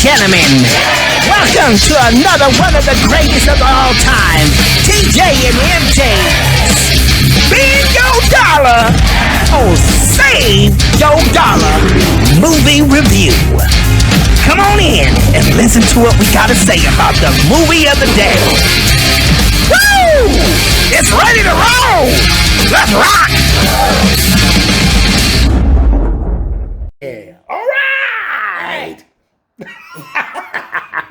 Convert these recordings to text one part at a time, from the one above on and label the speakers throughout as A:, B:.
A: gentlemen, welcome to another one of the greatest of all time, TJ&MJ. Spin your dollar or save your dollar movie review. Come on in and listen to what we gotta say about the movie of the day. Woo! It's ready to roll! Let's rock!
B: Yeah. All right!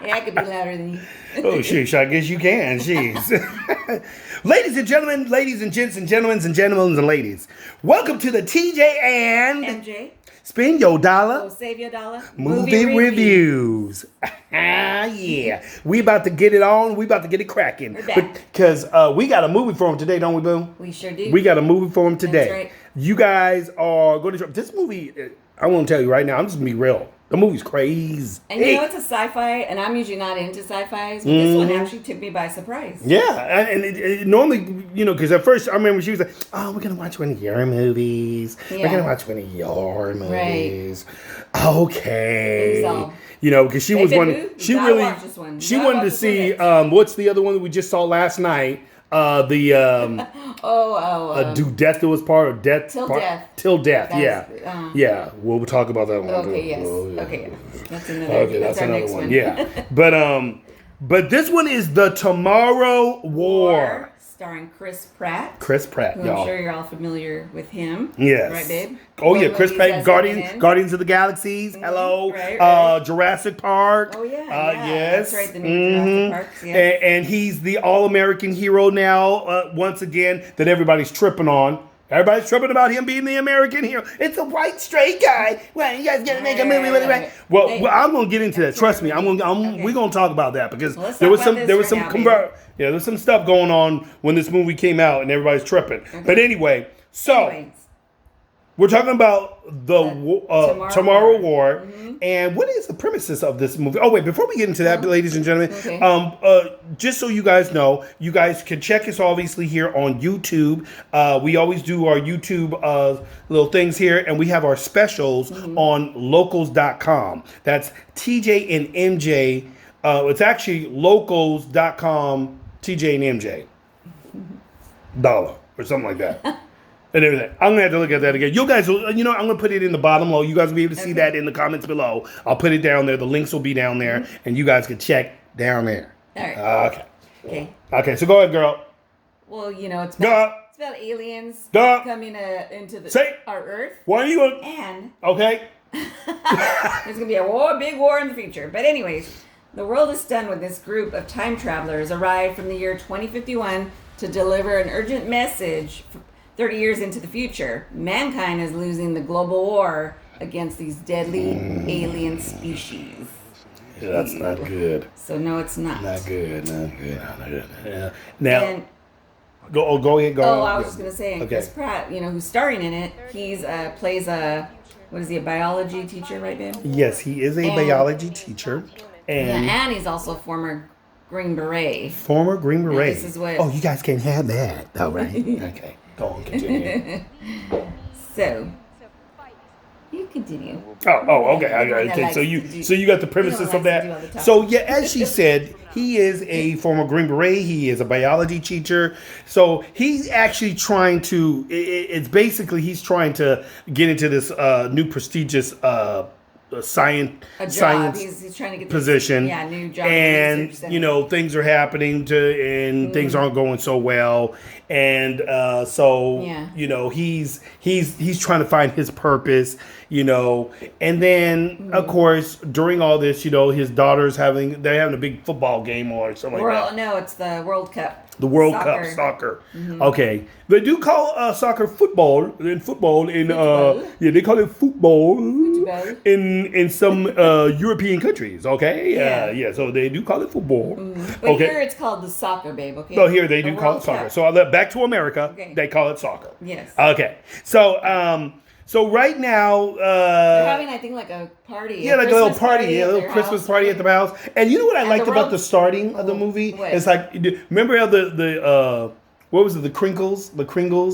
C: Yeah, I could be louder than you.
B: Oh, sheesh, I guess you can. Jeez. Ladies and gentlemen, ladies and gents and gentlemen and ladies, welcome to the TJ and
C: MJ,
B: Spin Your Dollar.
C: oh, save your dollar.
B: Movie reviews. Yeah. We about to get it on. We about to get it cracking.
C: We're back.
B: Because we got a movie for him today, don't we, Boo?
C: We sure do.
B: We got a movie for him today.
C: That's right.
B: You guys are going to... This movie, I want to tell you right now, I'm just going to be real. The movie's crazy.
C: And you know, it's a sci-fi, and I'm usually not into sci-fis, but this one actually took me by surprise.
B: Yeah, and it normally, you know, because at first I remember she was like, "Oh, we're gonna watch one of your movies.
C: Yeah.
B: We're gonna watch one of your movies."
C: Right.
B: Okay.
C: So,
B: you know, because she was one. She
C: gotta
B: really,
C: watch this one.
B: she
C: Gotta
B: wanted
C: watch
B: to
C: this
B: see.
C: one.
B: What's the other one that we just saw last night? Do Death Do Us Part or Death
C: Till
B: Part?
C: Death.
B: Till Death.
C: That's,
B: Yeah. Yeah. We'll talk about that one.
C: Okay, yes.
B: Oh, yeah.
C: Okay, that's another.
B: Okay,
C: that's
B: that's
C: our
B: another
C: next
B: one.
C: one.
B: Yeah. But this one is The Tomorrow War.
C: Starring Chris Pratt.
B: Chris Pratt,
C: Who
B: y'all.
C: I'm sure you're all familiar with him.
B: Yes.
C: Right, babe?
B: Oh, yeah.
C: What
B: Chris
C: movies
B: Pratt,
C: has he been in?
B: Guardians of the Galaxies. Hello.
C: Right.
B: Jurassic Park.
C: Oh, yeah.
B: Yes.
C: That's right. The new Jurassic Parks. Yeah.
B: And he's the all-American hero now, once again, that everybody's tripping on. Everybody's tripping about him being the American hero. It's a white straight guy. Well, you guys gonna make a movie with it, right? Well, I'm gonna get into that. Trust me. We're gonna talk about that because there was some stuff going on when this movie came out and everybody's tripping. Okay. But anyway, we're talking about the Tomorrow War. Mm-hmm. And what is the premises of this movie? Oh, wait, before we get into that, ladies and gentlemen, just so you guys know, you guys can check us obviously here on YouTube. We always do our YouTube little things here, and we have our specials on locals.com. That's TJ and MJ. It's actually locals.com, TJ and MJ. Dollar or something like that. And everything. I'm gonna have to look at that again. You guys will, I'm gonna put it in the bottom low. You guys will be able to see that in the comments below. I'll put it down there. The links will be down there, and you guys can check down there.
C: All right.
B: Okay. So go ahead, girl.
C: Well, it's about aliens coming into our Earth.
B: Why are you going?
C: And
B: okay,
C: there's gonna be a big war in the future. But anyways, the world is stunned when this group of time travelers arrive from the year 2051 to deliver an urgent message. 30 years into the future, mankind is losing the global war against these deadly alien species.
B: Yeah, that's not good.
C: So no, it's not.
B: Not good. Yeah. Now, go ahead.
C: I was just gonna say, Chris Pratt, who's starring in it, he's plays a biology teacher, right, babe?
B: Yes, he is a biology teacher,
C: and he's also a former Green Beret.
B: Former Green Beret.
C: This is what.
B: Oh, you guys can't have that, all right? Okay. Go on, continue.
C: So, you continue.
B: Oh, okay. So you got the premises of that. So yeah, as she said, he is a former Green Beret. He is a biology teacher. So he's actually trying to. He's trying to get into this new prestigious science
C: He's trying to get
B: position.
C: New job.
B: And things are happening things aren't going so well. And he's trying to find his purpose, and then of course during all this, his daughter's having a big football game or something like that.
C: No, it's the World Cup.
B: The World Cup soccer. Mm-hmm. Okay, they do call soccer football. They call it football in some European countries. Okay, yeah. So they do call it football.
C: Mm-hmm. But here it's called the soccer, babe. Okay.
B: So here they do call it soccer. So back to America, they call it soccer.
C: Yes.
B: Okay. So right now
C: they're having, I think, like a party.
B: Yeah, like a little party, a little Christmas party at the house. And you know what I liked about the starting of the movie?
C: What?
B: It's like, remember how the what was it? The Crinkles,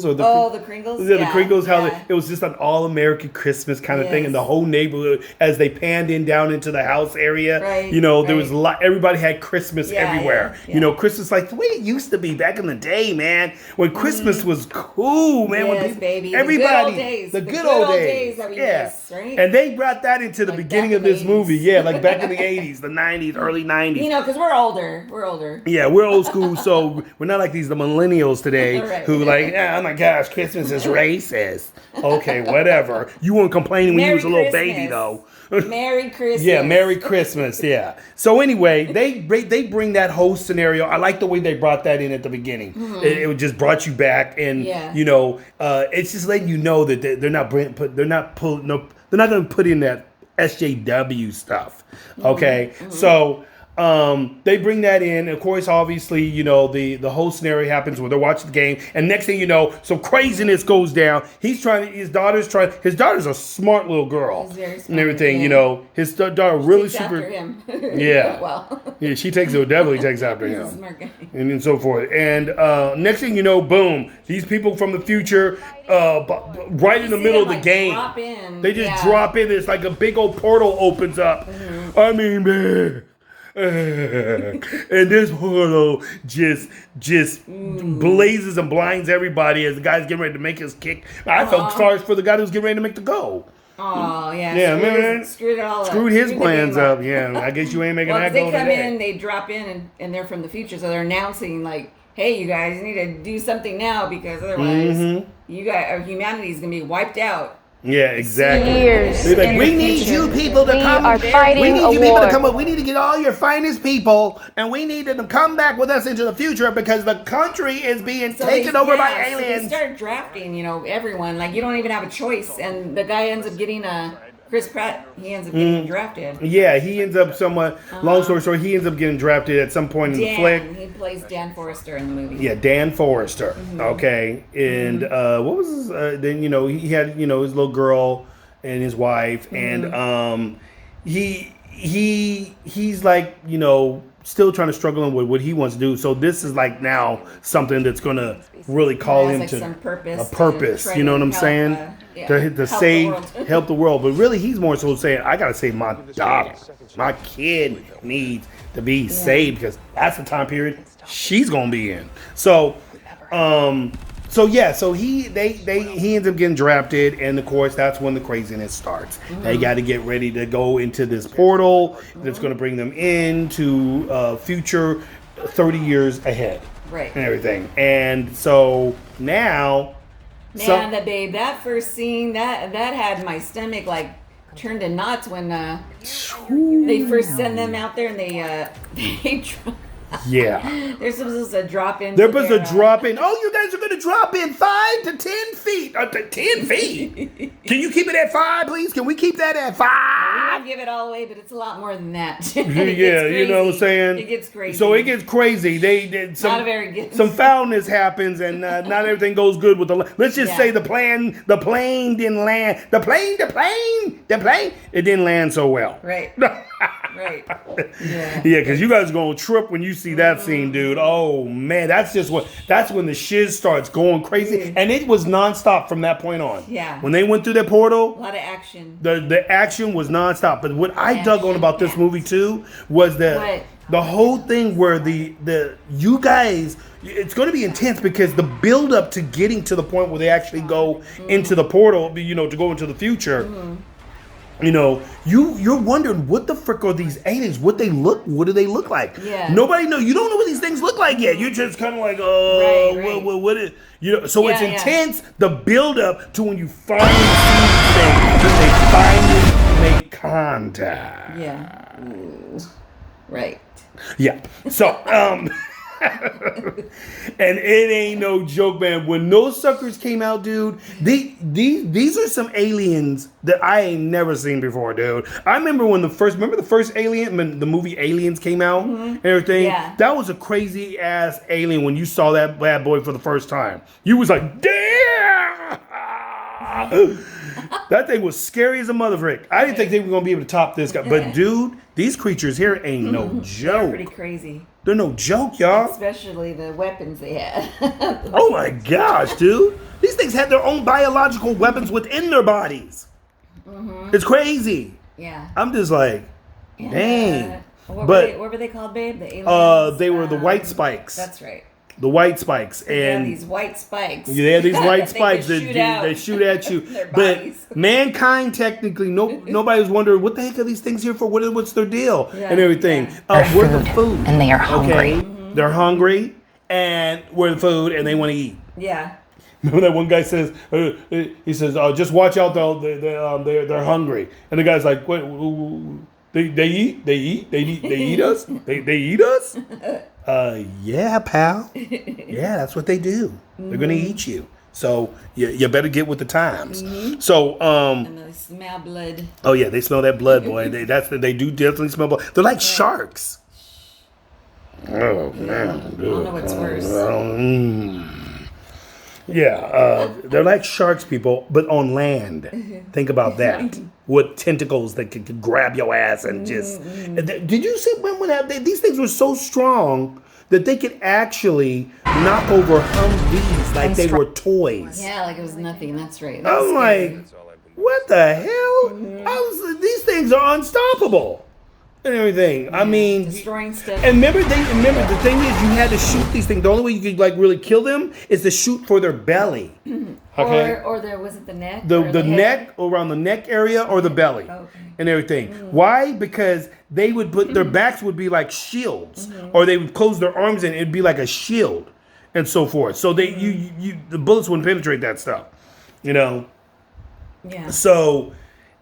B: or the
C: the Kringles.
B: Yeah, the Kringles. How
C: yeah.
B: it was just an all-American Christmas kind of thing, and the whole neighborhood as they panned in down into the house area.
C: Right,
B: There was a lot. Everybody had Christmas everywhere.
C: Yeah.
B: Christmas like the way it used to be back in the day, man. When Christmas was cool, man.
C: Yes,
B: when people,
C: baby.
B: Everybody,
C: The
B: good old days
C: that we miss, right?
B: And they brought that into the beginning of this movie. Yeah, like back in the 80s, the 90s, early 90s.
C: Because we're older. We're older.
B: Yeah, we're old school, so we're not like the millennials today
C: Right.
B: who like, oh my gosh, Christmas is racist. Okay, whatever. You weren't complaining when you was a little baby, though.
C: Merry Christmas.
B: Yeah, Merry Christmas. Yeah. So anyway, they bring that whole scenario. I like the way they brought that in at the beginning. It just brought you back, and it's just letting you know that they're not going to put in that SJW stuff. Okay, so. They bring that in. Of course, obviously, the whole scenario happens where they're watching the game, and next thing you know, some craziness goes down. His daughter's a smart little girl.
C: He's very smart,
B: and everything.
C: yeah.
B: His daughter really
C: Takes
B: super.
C: after him.
B: Yeah.
C: Well.
B: Yeah, she definitely takes after
C: He's
B: him.
C: a smart guy.
B: And then so forth. And next thing you know, boom, these people from the future, right in the middle of the game,
C: drop in.
B: they just drop in. It's like a big old portal opens up. I mean, man. And this portal just blazes and blinds everybody as the guy's getting ready to make his kick. I felt sorry for the guy who was getting ready to make the goal.
C: Oh, yeah.
B: Yeah,
C: Screwed it all up.
B: Screwed his plans up. Yeah, I guess you ain't making that goal today.
C: They come in, they drop in, and they're from the future, so they're announcing, like, hey, you guys need to do something now because otherwise humanity is going to be wiped out.
B: Yeah, exactly.
A: Years
B: They're like, we need
A: future.
B: you people to come.
A: We are fighting
B: we need
A: a
B: you people to
A: war.
B: come up. We need to get all your finest people, and we need them to come back with us into the future because the country is being taken over by aliens.
C: So they start drafting, everyone. Like, you don't even have a choice, and the guy ends up getting Chris Pratt. He ends up getting drafted.
B: Yeah, he ends up somewhat. Long story short, he ends up getting drafted at some point in the flick.
C: He plays Dan Forrester in the movie.
B: Yeah, Dan Forrester. Okay, and what was his? Then he had his little girl and his wife, and he's like still trying to struggle with what he wants to do. So this is like now something that's gonna really call him to
C: some purpose.
B: a purpose. You know what I'm saying? To help the world. But really, he's more so saying, I gotta save my daughter. My kid needs to be saved because that's the time period she's gonna be in. So he ends up getting drafted, and of course that's when the craziness starts. They got to get ready to go into this portal that's going to bring them into future 30 years ahead,
C: right,
B: and everything. And so now,
C: that first scene that had my stomach like turned to knots when they first send them out there and they
B: yeah.
C: They're supposed to drop in.
B: They're supposed to drop in. Oh, you guys are going to drop in 5 to 10 feet. 10 feet? Can you keep it at 5, please? Can we keep that at 5?
C: We don't give it all away, but it's a lot more than that.
B: Yeah, you know what I'm saying?
C: It gets crazy.
B: So it gets crazy. They did some,
C: not a very good.
B: Some foulness happens, and not everything goes good with the. Let's just say the plane didn't land. The plane. It didn't land so well.
C: Right. Right.
B: Yeah, because you guys are gonna trip when you see that scene, dude. Oh man, that's when the shiz starts going crazy, and it was nonstop from that point on.
C: Yeah.
B: When they went through that portal,
C: a lot of action.
B: The action was nonstop. But what I dug on about this movie too was the whole thing where you guys. It's going to be intense because the build up to getting to the point where they actually go into the portal, to go into the future. You're wondering what the frick are these aliens? What do they look like?
C: Yeah.
B: Nobody know. You don't know what these things look like yet. You're just kind of like,
C: right.
B: what is? So it's intense. The build up to when you finally see these things, that they finally make contact.
C: Yeah. Right.
B: Yeah. So and it ain't no joke, man. When those suckers came out, dude, these are some aliens that I ain't never seen before, dude. I remember when the first Alien, when the movie Aliens came out and everything. Yeah. That was a crazy ass alien when you saw that bad boy for the first time. You was like, damn! That thing was scary as a motherfucker. I didn't think they were gonna be able to top this guy, but dude, these creatures here ain't no joke.
C: They're pretty crazy.
B: They're no joke, y'all.
C: Especially the weapons they had.
B: Oh my gosh, dude. These things had their own biological weapons within their bodies. Mm-hmm. It's crazy.
C: Yeah.
B: I'm just like,
C: And,
B: dang.
C: what were they called, babe? The aliens?
B: They were the white spikes.
C: That's right.
B: The white spikes. And
C: these white spikes.
B: Yeah, these white spikes
C: that
B: they shoot at you.
C: Their
B: but
C: bodies.
B: mankind, technically, nobody was wondering what the heck are these things here for? What's their deal and everything?
C: Yeah.
B: We're the food,
D: and they are hungry.
B: Okay? Mm-hmm. They're hungry, and we're the food, and they want to eat.
C: Yeah.
B: Remember that one guy says, he says, just watch out, though. They're hungry, and the guy's like, what? They eat us? They eat us? Yeah, pal. Yeah, that's what they do. Mm-hmm. They're gonna eat you. So you better get with the times. Mm-hmm. So
C: and they smell blood.
B: Oh yeah, they smell that blood, boy. They do definitely smell blood. They're like sharks. Oh man,
C: I don't know what's worse.
B: They're like sharks, people, but on land. Think about that. With tentacles that could grab your ass and just. Did you see when these things were so strong that they could actually knock over Humvees like they were toys?
C: Yeah, like it was nothing. That's right.
B: I'm like, what the hell? These things are unstoppable. And everything.
C: Yeah,
B: I mean,
C: destroying stuff.
B: And remember the thing is, you had to shoot these things. The only way you could like really kill them is to shoot for their belly. Okay.
C: Or there was it the neck?
B: The neck, around the neck area, or the belly, and everything. Why? Because they would put their backs would be like shields, or they would close their arms in. It'd be like a shield, and so forth. So the bullets wouldn't penetrate that stuff. You know.
C: Yeah.
B: So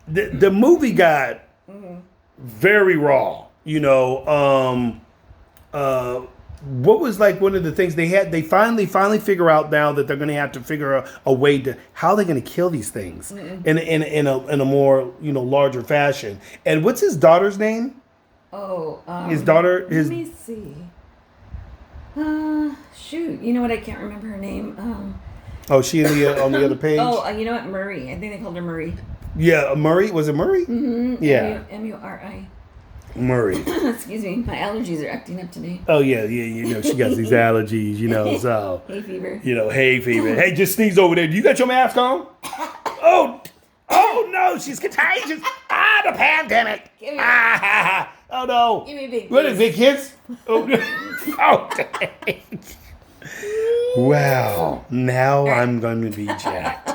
B: the movie got. Very raw, you know. What was like one of the things they finally figure out now that they're going to have to figure out a way to how they're going to kill these things in a more larger fashion. And what's his daughter's name? His daughter.
C: Let me see. Shoot, you know what? I can't remember her name.
B: She on the other page.
C: You know what? Murray. I think they called her Murray.
B: Yeah, Murray. Was it Murray?
C: Mm-hmm.
B: Yeah.
C: Murray.
B: Murray.
C: Excuse me, my allergies are acting up today.
B: Oh yeah. She got these allergies, so.
C: Hay fever.
B: Hay fever. Hey, just sneeze over there. You got your mask on? Oh no, she's contagious. The pandemic. Oh no.
C: Give me a big kiss.
B: What is big kiss? Oh, dang. Wow. Now I'm going to be jacked.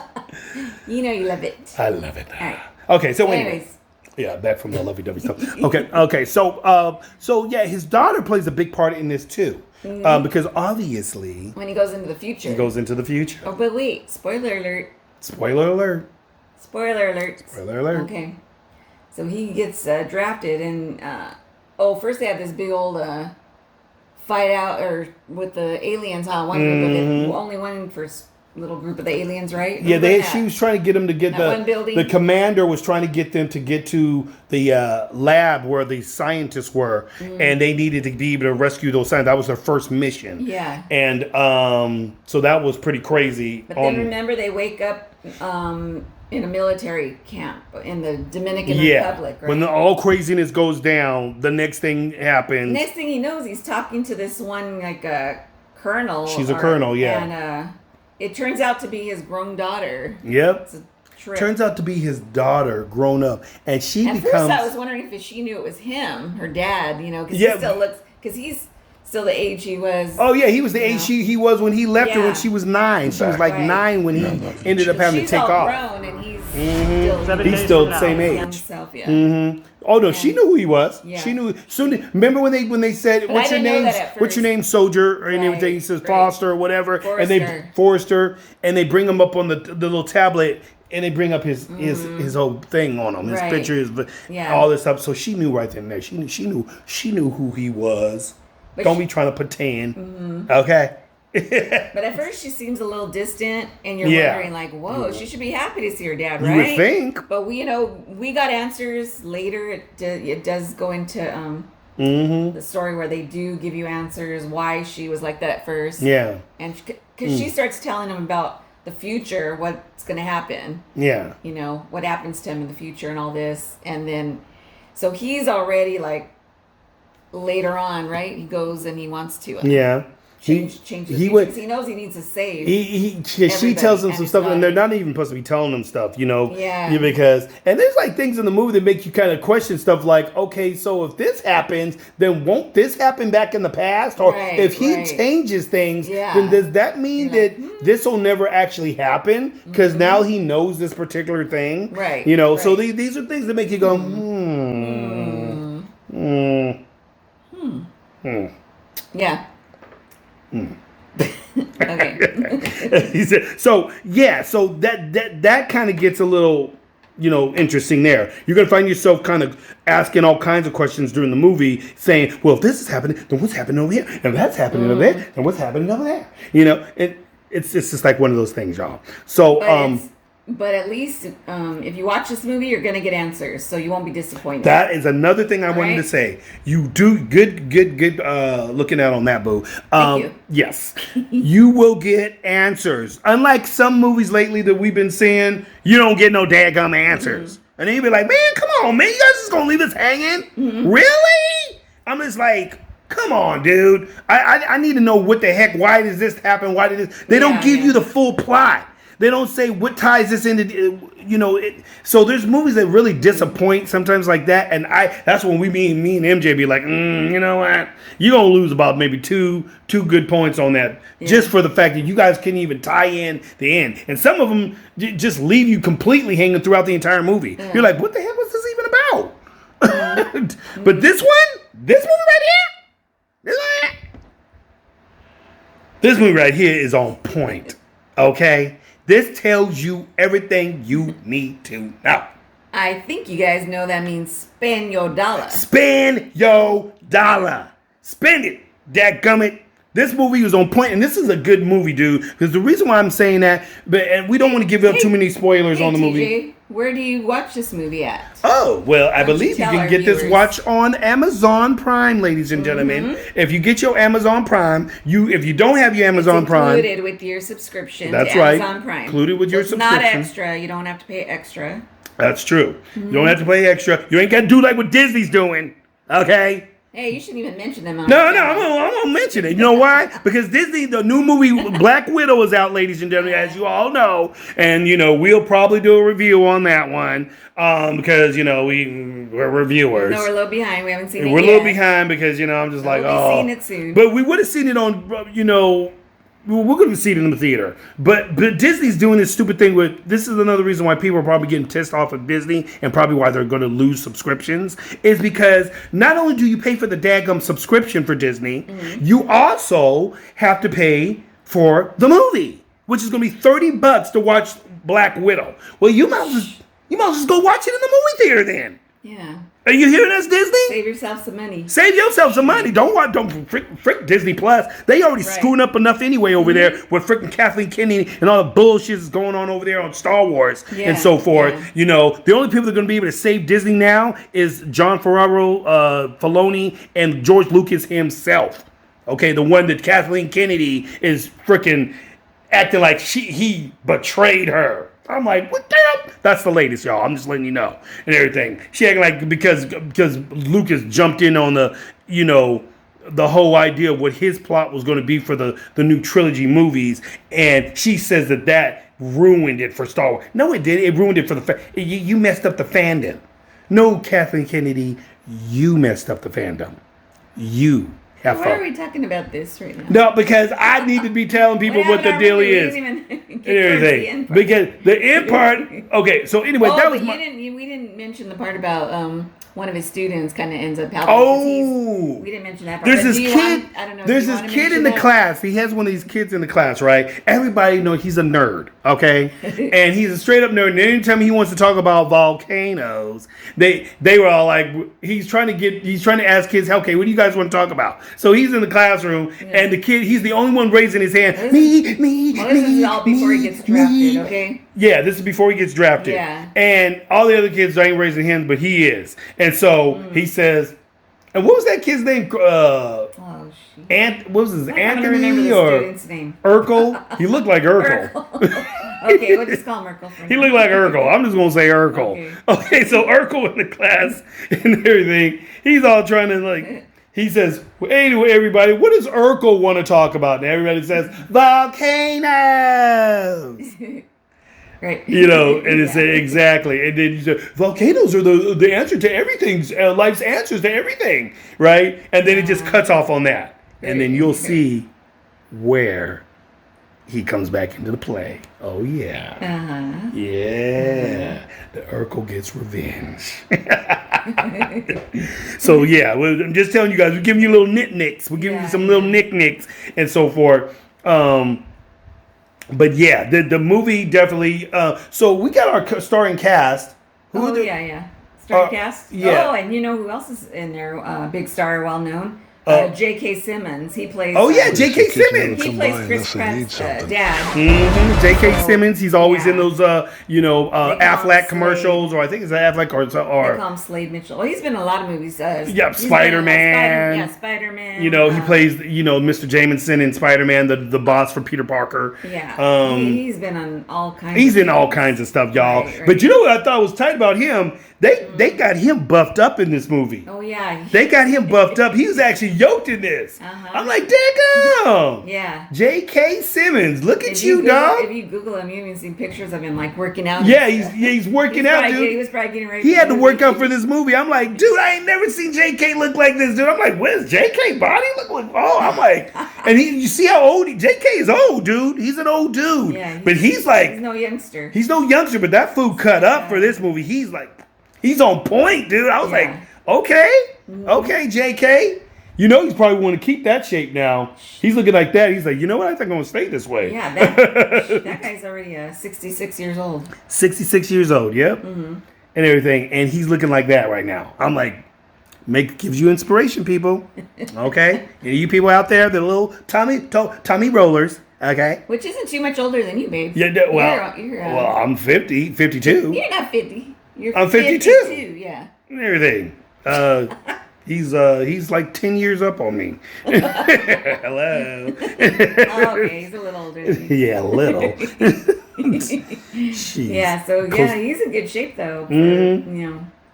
C: You know you love it.
B: I love it.
C: All right.
B: Okay, so
C: anyways.
B: Yeah, back from the lovey-dovey stuff. Okay. So yeah, his daughter plays a big part in this too, because obviously
C: when he goes into the future.
B: He goes into the future.
C: Oh, but wait! Spoiler alert.
B: Spoiler alert.
C: Spoiler alert.
B: Spoiler alert.
C: Okay. So he gets drafted, and first they have this big old fight out with the aliens. One group, only one first. Little group of the aliens, right?
B: Yeah, she was trying to get them to get
C: one building.
B: The commander was trying to get them to get to the lab where the scientists were, and they needed to be able to rescue those scientists. That was their first mission.
C: Yeah.
B: And so that was pretty crazy.
C: But then remember, they wake up in a military camp in the Dominican Republic, right?
B: When all craziness goes down, the next thing happens.
C: Next thing he knows, he's talking to this one colonel.
B: She's a colonel, yeah.
C: And it turns out to be his grown daughter.
B: Yep.
C: It's a trip.
B: Turns out to be his daughter grown up. And she
C: At
B: becomes...
C: first I was wondering if she knew it was him, her dad, because he's still the age he was.
B: Oh, yeah, he was the age he was when he left her when she was 9. She was like 9 when he ended up having to take off.
C: She's all grown and he's
B: still the same age.
C: Himself, yeah.
B: Mm-hmm. Oh no, she knew who he was.
C: Yeah.
B: She knew. Soon, remember when they said,
C: But
B: "What's your name? What's your name, soldier?" Or everything. He says Foster or whatever, and they Forrester, and they bring him up on the little tablet, and they bring up his whole thing on him, his pictures, all this stuff. So she knew right then and there. She knew who he was. But don't be trying to pretend. Okay.
C: But at first she seems a little distant, and you're wondering like, whoa, she should be happy to see her dad, right?
B: You would think.
C: But we got answers later. It does go into the story where they do give you answers why she was like that at first.
B: Yeah.
C: And because she starts telling him about the future, what's going to happen.
B: Yeah.
C: What happens to him in the future and all this, and then so he's already like later on, right? He goes and he wants to.
B: Yeah.
C: Change he knows he needs to save.
B: She tells him some stuff, and they're not even supposed to be telling him stuff,
C: Yeah.
B: Because there's like things in the movie that make you kind of question stuff, like, okay, so if this happens, then won't this happen back in the past, or if he changes things, then does that mean that this will never actually happen because now he knows this particular thing,
C: right?
B: So these are things that make you go,
C: Yeah. Okay.
B: He said, so that kind of gets a little, interesting there. You're going to find yourself kind of asking all kinds of questions during the movie, saying, well, if this is happening, then what's happening over here? And if that's happening over there, then what's happening over there? It's just like one of those things, y'all. So,
C: but at least if you watch this movie, you're going to get answers, so you won't be disappointed.
B: That is another thing I wanted to say. You do good looking out on that, boo.
C: Thank you.
B: Yes. You will get answers. Unlike some movies lately that we've been seeing, you don't get no daggum answers. Mm-hmm. And then you be like, man, come on, man. You guys just going to leave us hanging? Mm-hmm. Really? I'm just like, come on, dude. I need to know what the heck. Why does this happen? Why did this? They don't give you the full plot. They don't say what ties this into, so there's movies that really disappoint sometimes like that. And that's when me and MJ be like, you know what? You're going to lose about maybe two good points on that just for the fact that you guys couldn't even tie in the end. And some of them just leave you completely hanging throughout the entire movie. Yeah. You're like, what the hell was this even about? But this movie right here is on point. Okay? This tells you everything you need to know.
C: I think you guys know that means spend your dollar.
B: Spend your dollar. Spend it, dadgummit. This movie was on point, and this is a good movie, dude. Because the reason why I'm saying that, and we don't want to give up too many spoilers on the movie.
C: TJ, where do you watch this movie at?
B: Oh, well, I believe you can get this watch on Amazon Prime, ladies and gentlemen. If you get your Amazon Prime, if you don't have your Amazon Prime,
C: included with your subscription.
B: That's
C: to
B: right.
C: Amazon Prime.
B: Included with your subscription.
C: Not extra. You don't have to pay extra.
B: That's true. You don't have to pay extra. You ain't got to do like what Disney's doing. Okay?
C: Hey, you shouldn't even mention them.
B: No, I'm going to mention it. You know why? Because Disney, the new movie Black Widow is out, ladies and gentlemen, as you all know. And, we'll probably do a review on that one because, we're reviewers.
C: No, we're a little behind. We haven't seen it
B: We're
C: yet.
B: a little behind because, I'm just like,
C: We'll be seeing it soon.
B: But we would have seen it on, we're going to see it in the theater. But Disney's doing this stupid thing this is another reason why people are probably getting pissed off at Disney and probably why they're going to lose subscriptions is because not only do you pay for the daggum subscription for Disney, you also have to pay for the movie, which is going to be $30 to watch Black Widow. Well, you might as well just go watch it in the movie theater then.
C: Yeah.
B: Are you hearing us, Disney?
C: Save yourself some money.
B: Save yourself some money. Don't frick Disney Plus. They already screwing up enough anyway over there with frickin' Kathleen Kennedy and all the bullshit that's going on over there on Star Wars and so forth. Yeah. The only people that are going to be able to save Disney now is John Filoni, and George Lucas himself. Okay, the one that Kathleen Kennedy is frickin' acting like he betrayed her. I'm like, what the hell? That's the latest, y'all. I'm just letting you know and everything. She acting like because Lucas jumped in on the whole idea of what his plot was going to be for the new trilogy movies, and she says that ruined it for Star Wars. No, it did. It ruined it for you messed up the fandom. No, Kathleen Kennedy, you messed up the fandom. You.
C: Why are we talking about this right now?
B: No, because I need to be telling people what the deal is. Everything. Because the end part. Okay, so anyway, that was
C: we didn't mention the part about one of his students kind of ends up helping.
B: Oh,
C: we didn't mention that part.
B: There's this kid. There's this kid in the class. He has one of these kids in the class, right? Everybody knows he's a nerd, okay? And he's a straight up nerd. And anytime he wants to talk about volcanoes, they were all like, he's trying to ask kids, okay, what do you guys want to talk about? So he's in the classroom, and the kid, he's the only one raising his hand.
C: This is all before he gets drafted, okay?
B: Yeah, this is before he gets drafted. Yeah. And all the other kids ain't raising hands, but he is. And so he says, and what was that kid's name?
C: What was
B: his
C: Anthony
B: or
C: student's name?
B: Urkel? He looked like Urkel.
C: Okay, we'll just call him Urkel.
B: He looked like Urkel. I'm just going to say Urkel. Okay, so Urkel in the class and everything, he's all trying to he says, well, anyway, everybody, what does Urkel want to talk about? And everybody says, volcanoes.
C: Right.
B: You know, and it's exactly. And then you say, volcanoes are the answer to everything, life's answers to everything, right? And then it just cuts off on that. And then you'll see where he comes back into the play. Oh, yeah.
C: Uh-huh.
B: Yeah. The Urkel gets revenge. So, yeah, I'm just telling you guys, we're giving you little knickknacks. We're giving you some little knickknacks and so forth. But yeah, the movie definitely. So we got our starring cast.
C: Starring cast.
B: Yeah.
C: Oh, and you know who else is in there? Big star, well known. J.K. Simmons. He plays.
B: Oh yeah, J.K. Simmons.
C: He plays Chris Pratt's dad.
B: J.K. Simmons. He's always in those, Affleck commercials, or I think it's Affleck or.
C: They call him Slade Mitchell. Well, he's been in a lot of movies.
B: Spider-Man.
C: Spider-Man.
B: You know, he plays, Mr. Jameson in Spider-Man, the boss for Peter Parker.
C: Yeah. He's been on all kinds.
B: He's in all kinds of stuff, y'all. Right. But you know what I thought was tight about him? They got him buffed up in this movie.
C: Oh yeah.
B: They got him buffed up. He was actually yoked in this. I'm like, daggone.
C: Yeah.
B: J.K. Simmons, look at you, dog.
C: If you Google him, you can see pictures of him like working out.
B: Yeah, he's working out, dude.
C: He was probably getting ready.
B: He had to work out for this movie. I'm like, dude, I ain't never seen J.K. look like this, dude. I'm like, what is J.K. body look like? Oh, I'm like, and you see how old J.K. is old, dude. He's an old dude. Yeah, but he's like,
C: he's no youngster.
B: He's no youngster, but that fool cut up for this movie. He's like, he's on point, dude. I was like, okay, J.K. You know he's probably want to keep that shape now. He's looking like that. He's like, you know what? I think I'm going to stay this way.
C: Yeah, that guy's already 66 years old.
B: 66 years old, yep. And everything. And he's looking like that right now. I'm like, gives you inspiration, people. Okay? You people out there, the little Tommy rollers. Okay?
C: Which isn't too much older than you, babe.
B: Yeah, well, I'm 52.
C: You're not 50.
B: I'm 52.
C: Yeah.
B: And everything. He's like 10 years up on me. Hello.
C: Okay, he's a little older than you.
B: Yeah, a little.
C: Yeah, so he's in good shape though.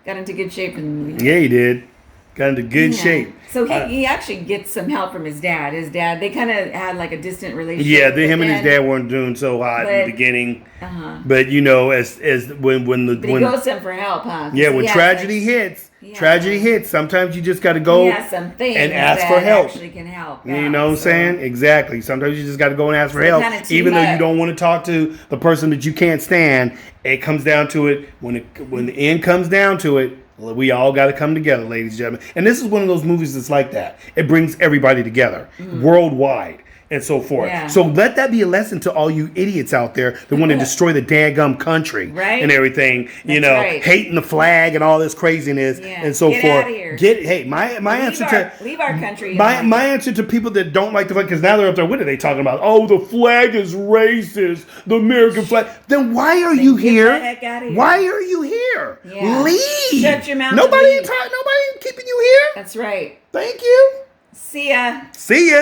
C: Got into good shape in the movie.
B: Yeah, he did. Got into good shape.
C: So he actually gets some help from his dad. His dad, they kind of had like a distant relationship.
B: Yeah, him and his dad weren't doing so hot in the beginning. But you know, when
C: he goes to him for help, huh?
B: Yeah, when tragedy hits. Sometimes you just got to go and ask for help.
C: Actually can help.
B: You know what I'm saying? Exactly. Sometimes you just got to go and ask for help, even though you don't want to talk to the person that you can't stand. It comes down to it when the end comes down to it. We all got to come together, ladies and gentlemen. And this is one of those movies that's like that. It brings everybody together worldwide and so forth. Yeah. So let that be a lesson to all you idiots out there that want to destroy the daggum country and everything. That's hating the flag and all this craziness and so forth. My answer to
C: leave our country.
B: My answer to people that don't like the flag, because now they're up there. What are they talking about? Oh, the flag is racist. The American flag. Then why are you here?
C: Get the heck out of here.
B: Why are you here?
C: Yeah.
B: Leave.
C: Shut your mouth.
B: Nobody keeping you here.
C: That's right.
B: Thank you.
C: See ya.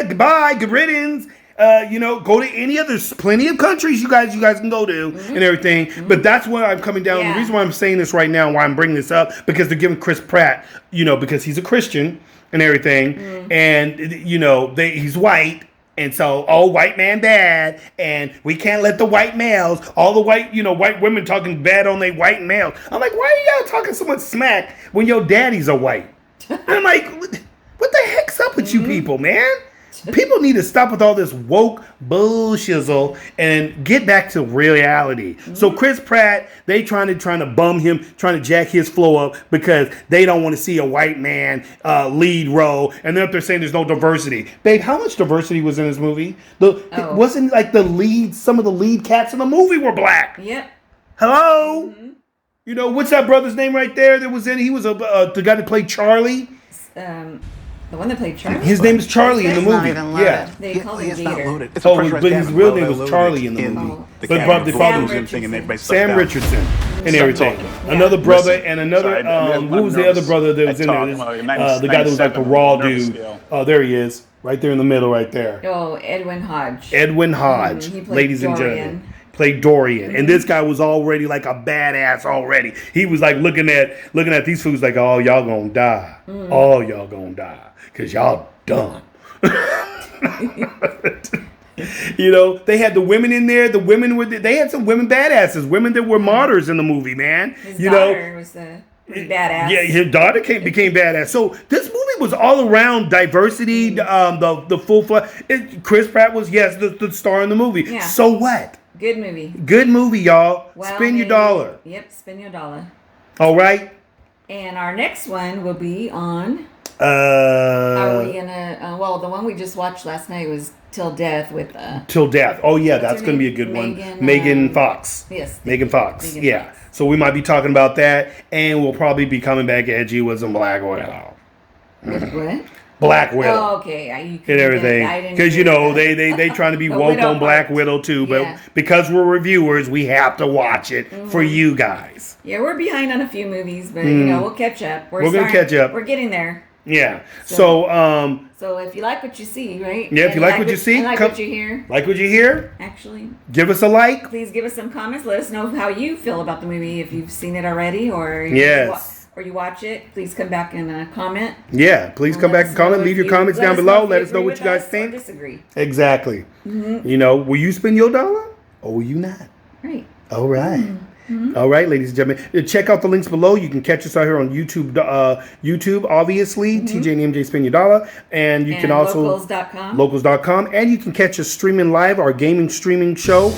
B: Goodbye. Good riddance. Go to any other. There's plenty of countries you guys can go to and everything. But that's where I'm coming down. The reason why I'm saying this right now, why I'm bringing this up, because they're giving Chris Pratt, because he's a Christian and everything, and he's white. And so, white man bad, and we can't let the white males, all the white women talking bad on their white males. I'm like, why are y'all talking so much smack when your daddies are white? And I'm like, what the heck's up with you people, man? People need to stop with all this woke bullshizzle and get back to reality. So Chris Pratt, they trying to bum him, trying to jack his flow up because they don't want to see a white man lead role, and then they're saying there's no diversity. Babe, how much diversity was in this movie? It wasn't like some of the lead cats in the movie were black.
C: Yep.
B: Hello. What's that brother's name right there that was in? He was the guy that played Charlie.
C: The one that played Charlie?
B: His name is Charlie in the movie.
C: Yeah. They called him Gator.
B: But his real name was Charlie in the movie. But they called him Sam Richardson and everything. Another brother and another, who was the other brother that was in there? The guy that was like the raw dude. Oh, there he is. Right there in the middle right there.
C: Oh, Edwin Hodge.
B: Ladies and gentlemen. played Dorian, and this guy was already like a badass already. He was like looking at these fools like, oh, y'all gonna die. Oh, y'all gonna die. Cause y'all dumb. You know, they had the women in there. The women they had some women badasses, women that were martyrs in the movie, man.
C: His
B: you
C: daughter
B: know,
C: was pretty badass.
B: Yeah, his daughter became badass. So this movie was all around diversity. The full Chris Pratt was the star in the movie.
C: Yeah.
B: So what?
C: Good movie.
B: Good movie, y'all.
C: Well,
B: spend your dollar.
C: Yep, spend your dollar.
B: All right.
C: And our next one will be on. Are we gonna? The one we just watched last night was Till Death with.
B: Till Death. Oh yeah, that's gonna be a good one. Megan Fox.
C: Yes.
B: Megan Fox. Yeah. So we might be talking about that, and we'll probably be coming back edgy with some Black Widow.
C: What?
B: Black Widow.
C: Oh, okay.
B: And everything. Because, you know, they trying to be woke on Black Widow, too. But because we're reviewers, we have to watch it for you guys.
C: Yeah, we're behind on a few movies, but, you know, we'll catch up.
B: We're going to catch up.
C: We're getting there.
B: Yeah. So
C: if you like what you see, right?
B: Yeah, if you like what you see.
C: Like what you hear.
B: Like what you hear.
C: Actually.
B: Give us a like.
C: Please give us some comments. Let us know how you feel about the movie. If you've seen it already or...
B: Yes.
C: Or you watch it, please come back and comment.
B: Yeah, please come back and comment. Leave your comments down below. Let us know what you guys think.
C: Or disagree.
B: Exactly. Mm-hmm. You know, will you spend your dollar or will you not?
C: Right.
B: All right. Mm-hmm. All right, ladies and gentlemen. Check out the links below. You can catch us out here on YouTube. YouTube, obviously. TJ&MJ Spend Your Dollar. And you can also...
C: Locals.com.
B: Locals.com. And you can catch us streaming live, our gaming streaming show,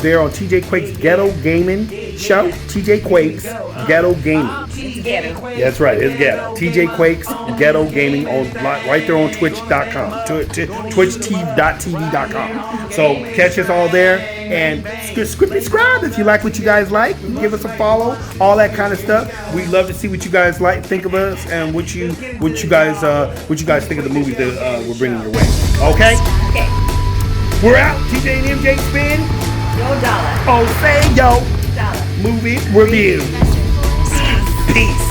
B: there on TJ Quake's Ghetto Gaming Show. TJ Quake's Ghetto Gaming.
C: It's ghetto.
B: That's right. It's ghetto. TJ Quake's Ghetto Gaming right there on Twitch.com. Twitch.tv.com. So catch us all there. And subscribe if you like what you guys like. Give us a follow, all that kind of stuff. We'd love to see what you guys think of us and what you guys think of the movie that we're bringing your way. Okay?
C: Okay.
B: We're out. TJ&MJ Spin.
C: Yo dollar.
B: Oh, say yo.
C: Dollar.
B: Movie review. Peace.